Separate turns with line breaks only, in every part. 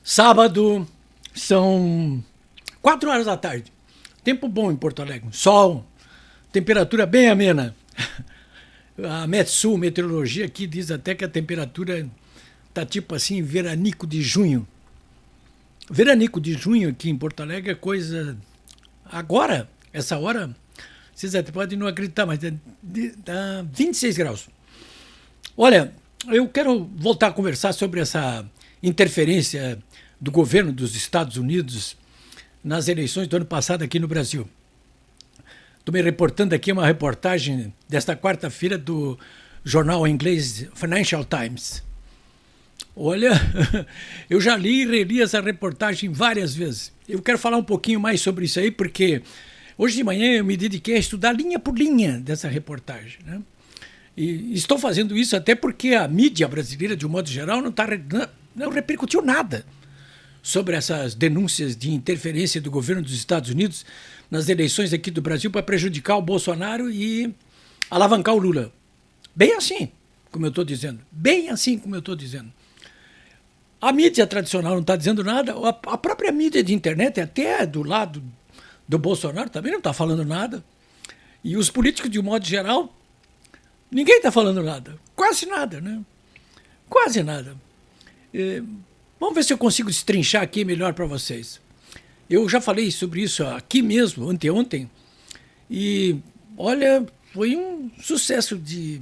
Sábado, são 4 horas da tarde. Tempo bom em Porto Alegre. Sol, temperatura bem amena. A Metsul, meteorologia, aqui diz até que a temperatura tá tipo assim, veranico de junho. Veranico de junho aqui em Porto Alegre é coisa... Agora, essa hora, vocês até podem não acreditar, mas dá 26 graus. Olha, eu quero voltar a conversar sobre essa interferência do governo dos Estados Unidos nas eleições do ano passado aqui no Brasil. Estou me reportando aqui uma reportagem desta quarta-feira do jornal inglês Financial Times. Olha, eu já li e reli essa reportagem várias vezes. Eu quero falar um pouquinho mais sobre isso aí, porque hoje de manhã eu me dediquei a estudar linha por linha dessa reportagem, né? E estou fazendo isso até porque a mídia brasileira, de um modo geral, não repercutiu nada sobre essas denúncias de interferência do governo dos Estados Unidos nas eleições aqui do Brasil para prejudicar o Bolsonaro e alavancar o Lula. Bem assim, como eu estou dizendo. Bem assim, como eu estou dizendo. A mídia tradicional não está dizendo nada, a própria mídia de internet, até do lado do Bolsonaro, também não está falando nada. E os políticos, de um modo geral, ninguém está falando nada. Quase nada, né? Quase nada. Vamos ver se eu consigo destrinchar aqui melhor para vocês. Eu já falei sobre isso aqui mesmo, anteontem, e olha, foi um sucesso de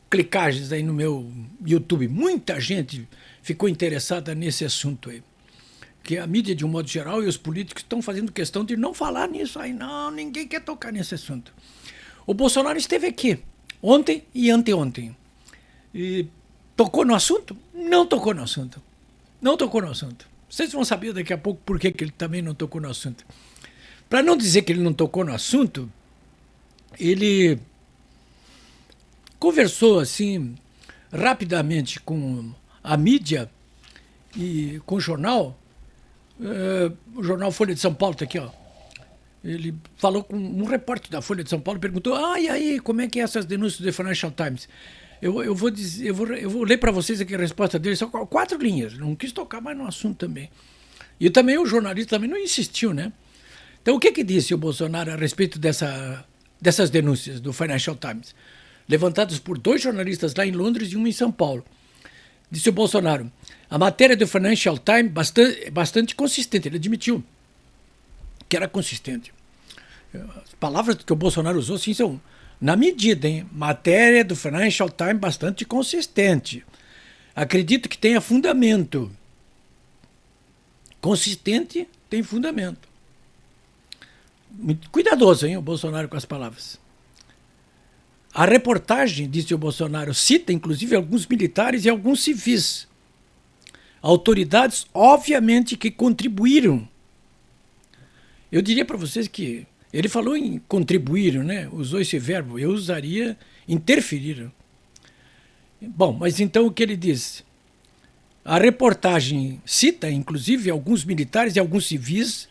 clicagens aí no meu YouTube. Muita gente ficou interessada nesse assunto aí. Que a mídia, de um modo geral, e os políticos estão fazendo questão de não falar nisso aí. Não, ninguém quer tocar nesse assunto. O Bolsonaro esteve aqui ontem e anteontem. E tocou no assunto? Não tocou no assunto. Não tocou no assunto. Vocês vão saber daqui a pouco por que ele também não tocou no assunto. Para não dizer que ele não tocou no assunto, ele conversou assim rapidamente com a mídia e com o jornal. O jornal Folha de São Paulo está aqui, ó. Ele falou com um repórter da Folha de São Paulo, perguntou: e aí, como é que é essas denúncias do Financial Times? Eu vou ler para vocês aqui a resposta dele, só 4 linhas, não quis tocar mais no assunto também. E também o jornalista também não insistiu, né? Então o que disse o Bolsonaro a respeito dessas denúncias do Financial Times, levantadas por 2 jornalistas lá em Londres e um em São Paulo? Disse o Bolsonaro: a matéria do Financial Times bastante consistente, ele admitiu que era consistente. As palavras que o Bolsonaro usou, sim, são na medida, hein? Matéria do Financial Times bastante consistente. Acredito que tenha fundamento. Consistente tem fundamento. Muito cuidadoso, hein, o Bolsonaro com as palavras. A reportagem, disse o Bolsonaro, cita inclusive alguns militares e alguns civis. Autoridades, obviamente, que contribuíram. Eu diria para vocês que ele falou em contribuir, né? Usou esse verbo. Eu usaria interferir. Bom, mas então o que ele diz? A reportagem cita, inclusive, alguns militares e alguns civis,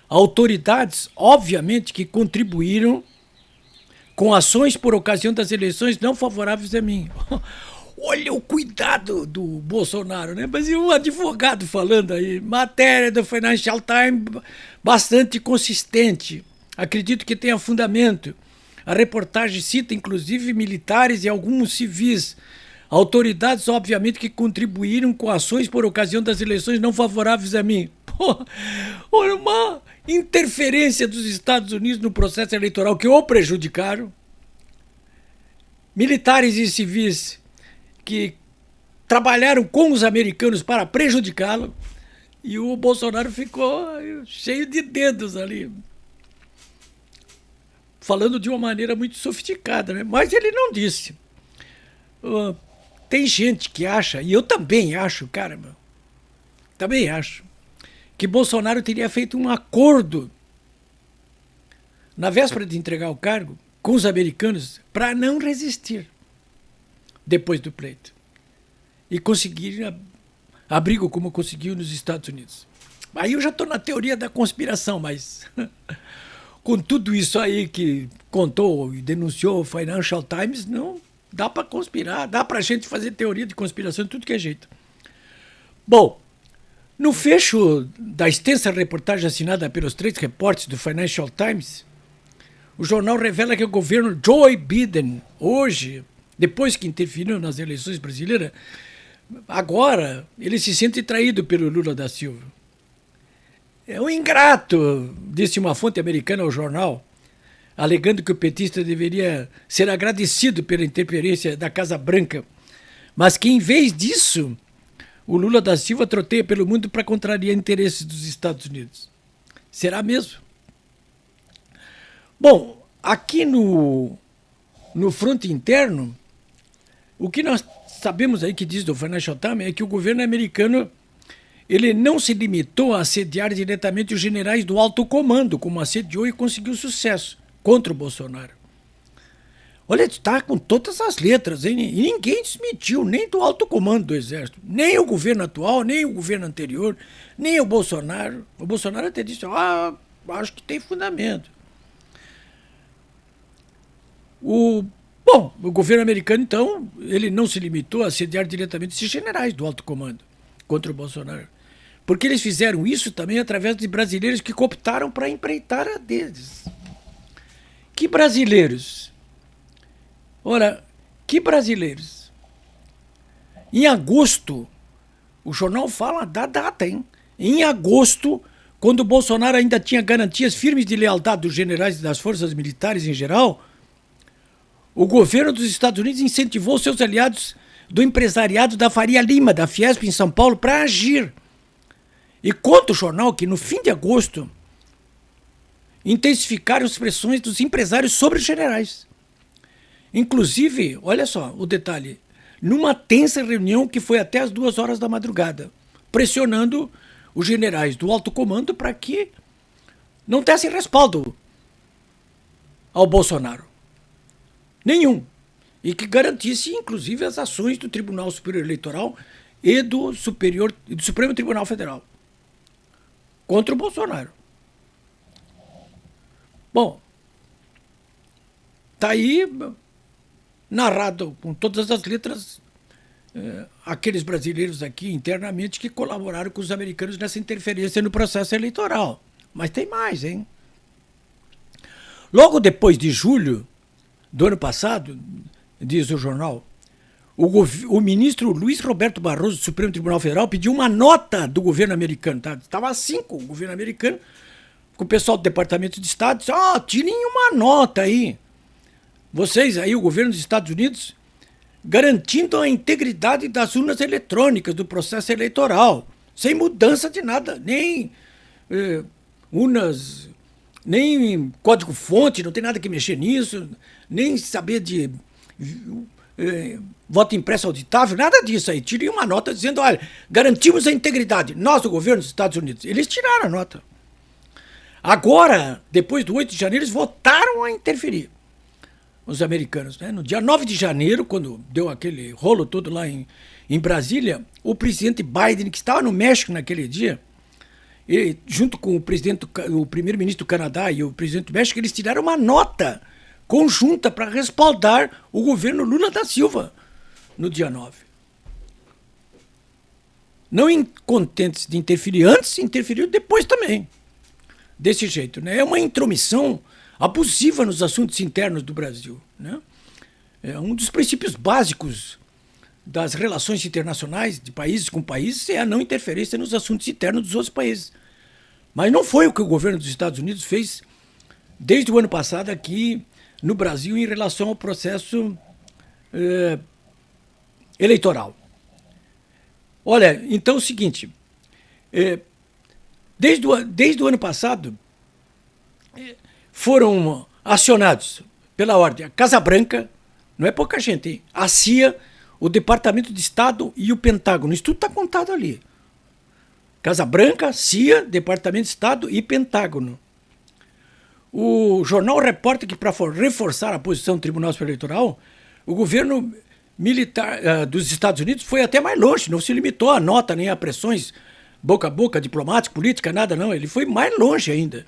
autoridades, obviamente, que contribuíram com ações por ocasião das eleições não favoráveis a mim. Olha o cuidado do Bolsonaro, né? Mas e um advogado falando aí, matéria do Financial Times bastante consistente. Acredito que tenha fundamento. A reportagem cita, inclusive, militares e alguns civis. Autoridades, obviamente, que contribuíram com ações por ocasião das eleições não favoráveis a mim. Pô, olha, uma interferência dos Estados Unidos no processo eleitoral que o prejudicaram. Militares e civis que trabalharam com os americanos para prejudicá-lo. E o Bolsonaro ficou cheio de dedos ali, falando de uma maneira muito sofisticada, né? Mas ele não disse. Tem gente que acha, e eu também acho, caramba, também acho, que Bolsonaro teria feito um acordo na véspera de entregar o cargo com os americanos para não resistir depois do pleito e conseguir abrigo como conseguiu nos Estados Unidos. Aí eu já estou na teoria da conspiração, mas com tudo isso aí que contou e denunciou o Financial Times, não dá para conspirar, dá para a gente fazer teoria de conspiração de tudo que é jeito. Bom, No fecho da extensa reportagem assinada pelos 3 repórteres do Financial Times, o jornal revela que o governo Joe Biden, hoje, depois que interferiu nas eleições brasileiras, agora ele se sente traído pelo Lula da Silva. É um ingrato, disse uma fonte americana ao jornal, alegando que o petista deveria ser agradecido pela interferência da Casa Branca, mas que, em vez disso, o Lula da Silva troteia pelo mundo para contrariar interesses dos Estados Unidos. Será mesmo? Bom, aqui no fronte interno, o que nós sabemos aí que diz do Financial Times é que o governo americano ele não se limitou a assediar diretamente os generais do alto comando, como assediou e conseguiu sucesso contra o Bolsonaro. Olha, está com todas as letras, hein? E ninguém desmentiu, nem do alto comando do Exército, nem o governo atual, nem o governo anterior, nem o Bolsonaro. O Bolsonaro até disse, acho que tem fundamento. O governo americano, então, ele não se limitou a assediar diretamente esses generais do alto comando contra o Bolsonaro. Porque eles fizeram isso também através de brasileiros que cooptaram para empreitar a deles. Que brasileiros? Ora, que brasileiros? Em agosto, o jornal fala da data, hein? Em agosto, quando o Bolsonaro ainda tinha garantias firmes de lealdade dos generais e das forças militares em geral, o governo dos Estados Unidos incentivou seus aliados do empresariado da Faria Lima, da Fiesp em São Paulo, para agir. E conta o jornal que no fim de agosto intensificaram as pressões dos empresários sobre os generais. Inclusive, olha só o detalhe, numa tensa reunião que foi até as 2 horas da madrugada, pressionando os generais do alto comando para que não dessem respaldo ao Bolsonaro. Nenhum. E que garantisse, inclusive, as ações do Tribunal Superior Eleitoral e do Supremo Tribunal Federal contra o Bolsonaro. Bom, está aí narrado com todas as letras aqueles brasileiros aqui internamente que colaboraram com os americanos nessa interferência no processo eleitoral. Mas tem mais, hein? Logo depois de julho do ano passado, diz o jornal, o ministro Luiz Roberto Barroso do Supremo Tribunal Federal pediu uma nota do governo americano. Estava assim com o governo americano, com o pessoal do Departamento de Estado, disse, tirem uma nota aí. Vocês aí, o governo dos Estados Unidos, garantindo a integridade das urnas eletrônicas do processo eleitoral, sem mudança de nada, nem urnas, nem código-fonte, não tem nada que mexer nisso, nem saber de voto impresso auditável, nada disso aí. Tirem uma nota dizendo, olha, garantimos a integridade, nós, o governo dos Estados Unidos. Eles tiraram a nota. Agora, depois do 8 de janeiro, eles votaram a interferir, os americanos, né? No dia 9 de janeiro, quando deu aquele rolo todo lá em Brasília, o presidente Biden, que estava no México naquele dia, ele, junto com o primeiro-ministro do Canadá e o presidente do México, eles tiraram uma nota conjunta para respaldar o governo Lula da Silva no dia 9. Não contentes de interferir antes, interferiu depois também. Desse jeito, né? É uma intromissão abusiva nos assuntos internos do Brasil, né? É um dos princípios básicos das relações internacionais de países com países é a não interferência nos assuntos internos dos outros países. Mas não foi o que o governo dos Estados Unidos fez desde o ano passado aqui no Brasil em relação ao processo eleitoral. Olha, então é o seguinte, desde o ano passado foram acionados pela ordem a Casa Branca, não é pouca gente, hein? A CIA, o Departamento de Estado e o Pentágono. Isso tudo está contado ali. Casa Branca, CIA, Departamento de Estado e Pentágono. O jornal reporta que, para reforçar a posição do Tribunal Superior Eleitoral, o governo militar dos Estados Unidos foi até mais longe, não se limitou a nota nem a pressões boca a boca, diplomática, política, nada não. Ele foi mais longe ainda.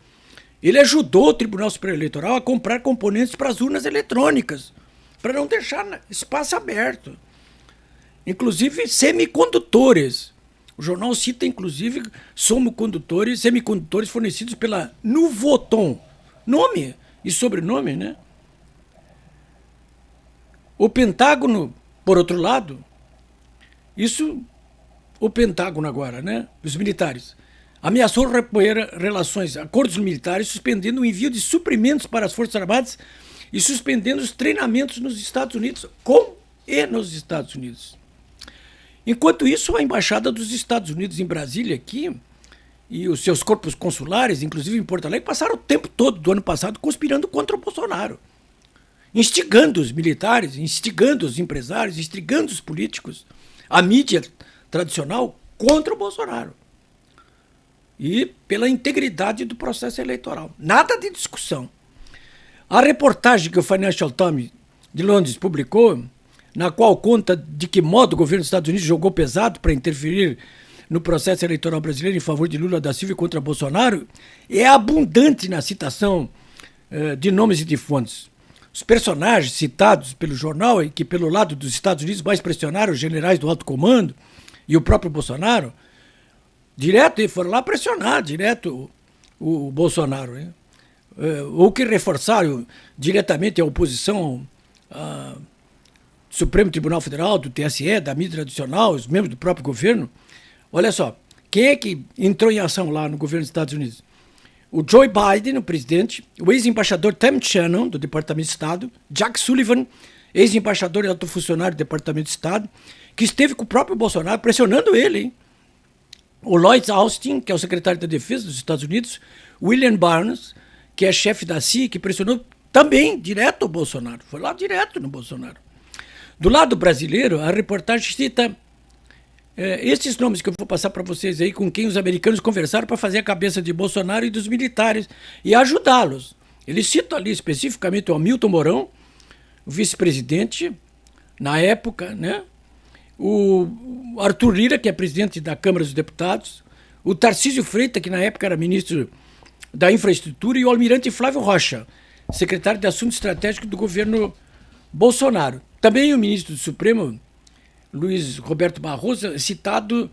Ele ajudou o Tribunal Superior Eleitoral a comprar componentes para as urnas eletrônicas, para não deixar espaço aberto. Inclusive semicondutores. O jornal cita, inclusive, semicondutores fornecidos pela Nuvoton. Nome e sobrenome, né? O Pentágono, por outro lado, o Pentágono agora, né? Os militares, ameaçou repor relações, acordos militares, suspendendo o envio de suprimentos para as Forças Armadas e suspendendo os treinamentos nos Estados Unidos, nos Estados Unidos. Enquanto isso, a Embaixada dos Estados Unidos em Brasília aqui e os seus corpos consulares, inclusive em Porto Alegre, passaram o tempo todo do ano passado conspirando contra o Bolsonaro, instigando os militares, instigando os empresários, instigando os políticos, a mídia tradicional contra o Bolsonaro e pela integridade do processo eleitoral. Nada de discussão. A reportagem que o Financial Times de Londres publicou, na qual conta de que modo o governo dos Estados Unidos jogou pesado para interferir no processo eleitoral brasileiro em favor de Lula da Silva e contra Bolsonaro, é abundante na citação de nomes e de fontes. Os personagens citados pelo jornal e que, pelo lado dos Estados Unidos, mais pressionaram os generais do alto comando e o próprio Bolsonaro, foram lá pressionar direto o Bolsonaro, né? Ou que reforçaram diretamente a oposição ao Supremo Tribunal Federal, do TSE, da mídia tradicional, os membros do próprio governo. Olha só, quem é que entrou em ação lá no governo dos Estados Unidos? O Joe Biden, o presidente, o ex-embaixador Tim Shannon, do Departamento de Estado, Jack Sullivan, ex-embaixador e alto funcionário do Departamento de Estado, que esteve com o próprio Bolsonaro pressionando ele, hein? O Lloyd Austin, que é o secretário da Defesa dos Estados Unidos, William Barnes, que é chefe da CIA, que pressionou também direto o Bolsonaro. Foi lá direto no Bolsonaro. Do lado brasileiro, a reportagem cita esses nomes que eu vou passar para vocês aí, com quem os americanos conversaram para fazer a cabeça de Bolsonaro e dos militares e ajudá-los. Eles citam ali especificamente o Hamilton Mourão, o vice-presidente, na época, né? O Arthur Lira, que é presidente da Câmara dos Deputados, o Tarcísio Freitas, que na época era ministro da Infraestrutura, e o almirante Flávio Rocha, secretário de Assuntos Estratégicos do governo Bolsonaro. Também o ministro do Supremo, Luiz Roberto Barroso, é citado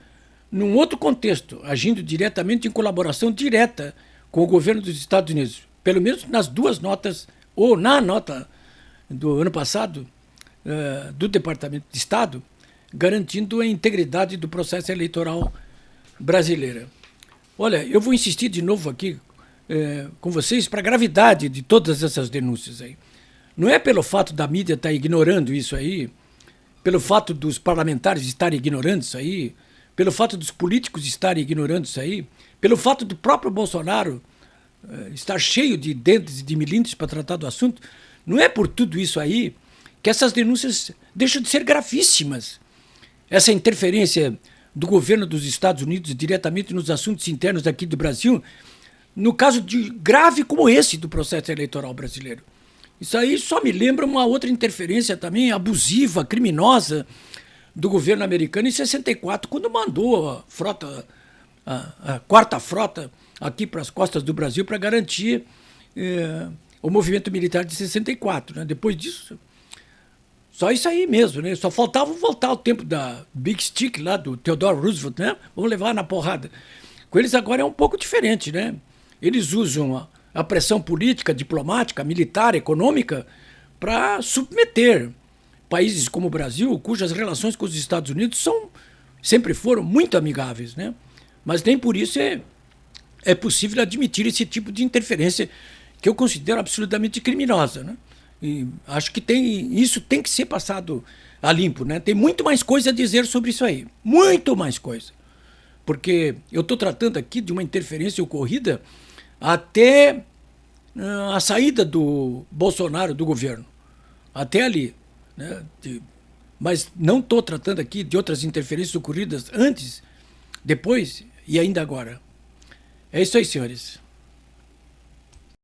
num outro contexto, agindo diretamente em colaboração direta com o governo dos Estados Unidos, pelo menos nas duas notas, ou na nota do ano passado, do Departamento de Estado, garantindo a integridade do processo eleitoral brasileiro. Olha, eu vou insistir de novo aqui com vocês para a gravidade de todas essas denúncias aí. Não é pelo fato da mídia estar ignorando isso aí, pelo fato dos parlamentares estarem ignorando isso aí, pelo fato dos políticos estarem ignorando isso aí, pelo fato do próprio Bolsonaro estar cheio de dentes e de milímetros para tratar do assunto. Não é por tudo isso aí que essas denúncias deixam de ser gravíssimas. Essa interferência do governo dos Estados Unidos diretamente nos assuntos internos aqui do Brasil, no caso de grave como esse do processo eleitoral brasileiro. Isso aí só me lembra uma outra interferência também abusiva, criminosa, do governo americano em 64, quando mandou a frota, a quarta frota aqui para as costas do Brasil para garantir o movimento militar de 64. Né? Depois disso, só isso aí mesmo, né? Só faltava voltar ao tempo da Big Stick lá do Theodore Roosevelt, né? Vamos levar na porrada. Com eles agora é um pouco diferente, né? Eles usam a pressão política, diplomática, militar, econômica para submeter países como o Brasil, cujas relações com os Estados Unidos sempre foram muito amigáveis, né? Mas nem por isso é possível admitir esse tipo de interferência que eu considero absolutamente criminosa, né? E acho que isso tem que ser passado a limpo, né? Tem muito mais coisa a dizer sobre isso aí, muito mais coisa. Porque eu estou tratando aqui de uma interferência ocorrida até a saída do Bolsonaro do governo, até ali, né? Mas não estou tratando aqui de outras interferências ocorridas antes, depois e ainda agora. É isso aí, senhores.